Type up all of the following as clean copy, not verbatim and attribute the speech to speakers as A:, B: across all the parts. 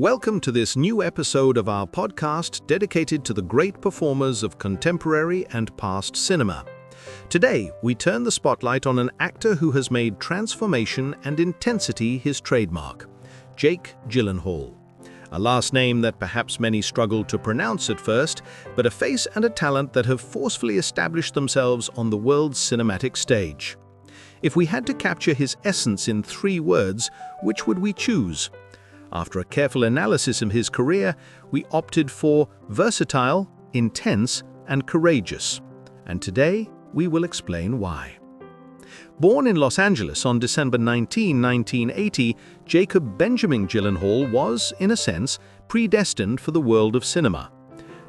A: Welcome to this new episode of our podcast dedicated to the great performers of contemporary and past cinema. Today, we turn the spotlight on an actor who has made transformation and intensity his trademark, Jake Gyllenhaal. A last name that perhaps many struggle to pronounce at first, but a face and a talent that have forcefully established themselves on the world's cinematic stage. If we had to capture his essence in 3 words, which would we choose? After a careful analysis of his career, we opted for versatile, intense, and courageous. And today, we will explain why. Born in Los Angeles on December 19, 1980, Jacob Benjamin Gyllenhaal was, in a sense, predestined for the world of cinema.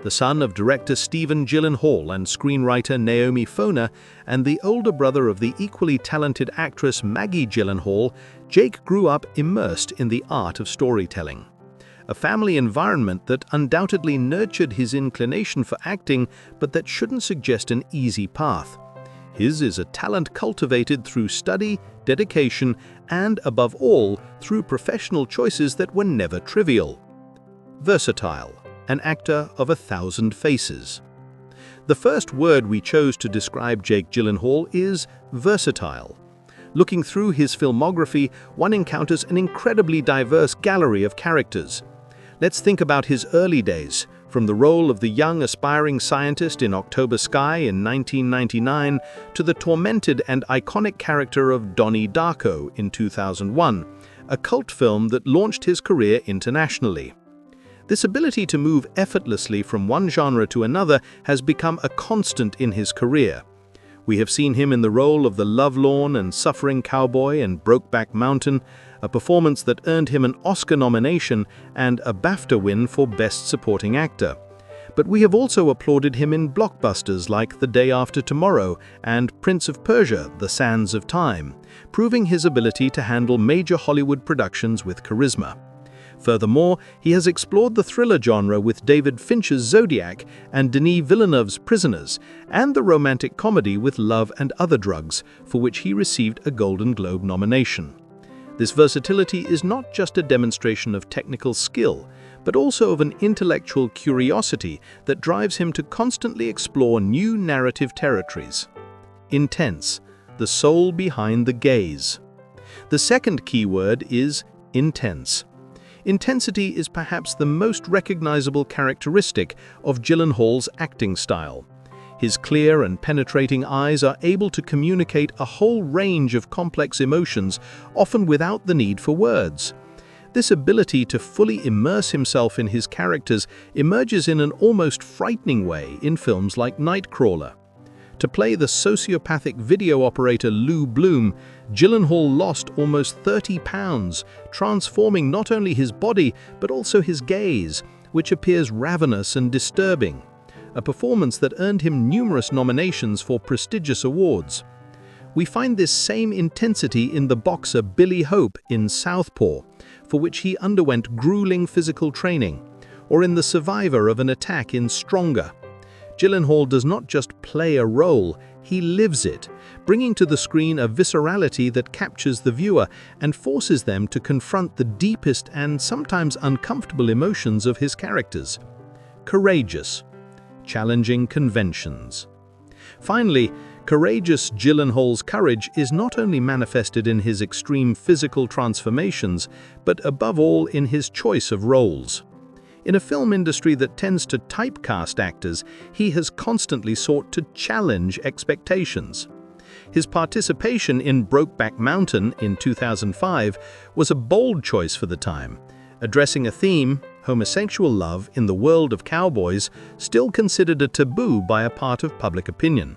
A: The son of director Stephen Gyllenhaal and screenwriter Naomi Foner, and the older brother of the equally talented actress Maggie Gyllenhaal, Jake grew up immersed in the art of storytelling. A family environment that undoubtedly nurtured his inclination for acting, but that shouldn't suggest an easy path. His is a talent cultivated through study, dedication, and, above all, through professional choices that were never trivial. Versatile. An actor of 1,000 faces. The first word we chose to describe Jake Gyllenhaal is versatile. Looking through his filmography, one encounters an incredibly diverse gallery of characters. Let's think about his early days, from the role of the young aspiring scientist in October Sky in 1999 to the tormented and iconic character of Donnie Darko in 2001, a cult film that launched his career internationally. This ability to move effortlessly from one genre to another has become a constant in his career. We have seen him in the role of the lovelorn and suffering cowboy in Brokeback Mountain, a performance that earned him an Oscar nomination and a BAFTA win for Best Supporting Actor. But we have also applauded him in blockbusters like The Day After Tomorrow and Prince of Persia: The Sands of Time, proving his ability to handle major Hollywood productions with charisma. Furthermore, he has explored the thriller genre with David Fincher's Zodiac and Denis Villeneuve's Prisoners, and the romantic comedy with Love and Other Drugs, for which he received a Golden Globe nomination. This versatility is not just a demonstration of technical skill, but also of an intellectual curiosity that drives him to constantly explore new narrative territories. Intense, the soul behind the gaze. The second key word is intense. Intensity is perhaps the most recognizable characteristic of Gyllenhaal's acting style. His clear and penetrating eyes are able to communicate a whole range of complex emotions, often without the need for words. This ability to fully immerse himself in his characters emerges in an almost frightening way in films like Nightcrawler. To play the sociopathic video operator Lou Bloom, Gyllenhaal lost almost 30 pounds, transforming not only his body but also his gaze, which appears ravenous and disturbing. A performance that earned him numerous nominations for prestigious awards. We find this same intensity in the boxer Billy Hope in Southpaw, for which he underwent grueling physical training, or in the survivor of an attack in Stronger. Gyllenhaal does not just play a role, he lives it, bringing to the screen a viscerality that captures the viewer and forces them to confront the deepest and sometimes uncomfortable emotions of his characters. Courageous, challenging conventions. Finally, courageous Gyllenhaal's courage is not only manifested in his extreme physical transformations, but above all in his choice of roles. In a film industry that tends to typecast actors, he has constantly sought to challenge expectations. His participation in Brokeback Mountain in 2005 was a bold choice for the time, addressing a theme, homosexual love in the world of cowboys, still considered a taboo by a part of public opinion.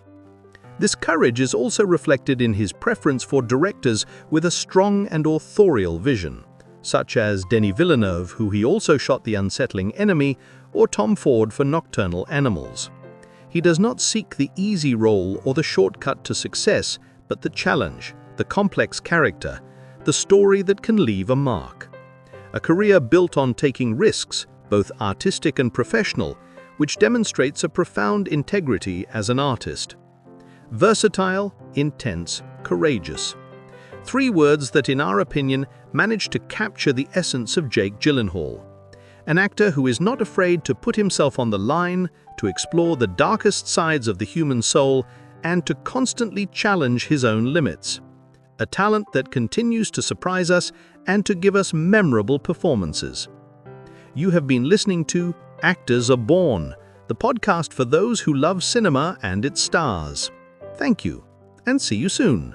A: This courage is also reflected in his preference for directors with a strong and authorial vision, such as Denis Villeneuve, who he also shot The Unsettling Enemy, or Tom Ford for Nocturnal Animals. He does not seek the easy role or the shortcut to success, but the challenge, the complex character, the story that can leave a mark. A career built on taking risks, both artistic and professional, which demonstrates a profound integrity as an artist. Versatile, intense, courageous. 3 words that, in our opinion, manage to capture the essence of Jake Gyllenhaal. An actor who is not afraid to put himself on the line, to explore the darkest sides of the human soul, and to constantly challenge his own limits. A talent that continues to surprise us and to give us memorable performances. You have been listening to Actors Are Born, the podcast for those who love cinema and its stars. Thank you, and see you soon.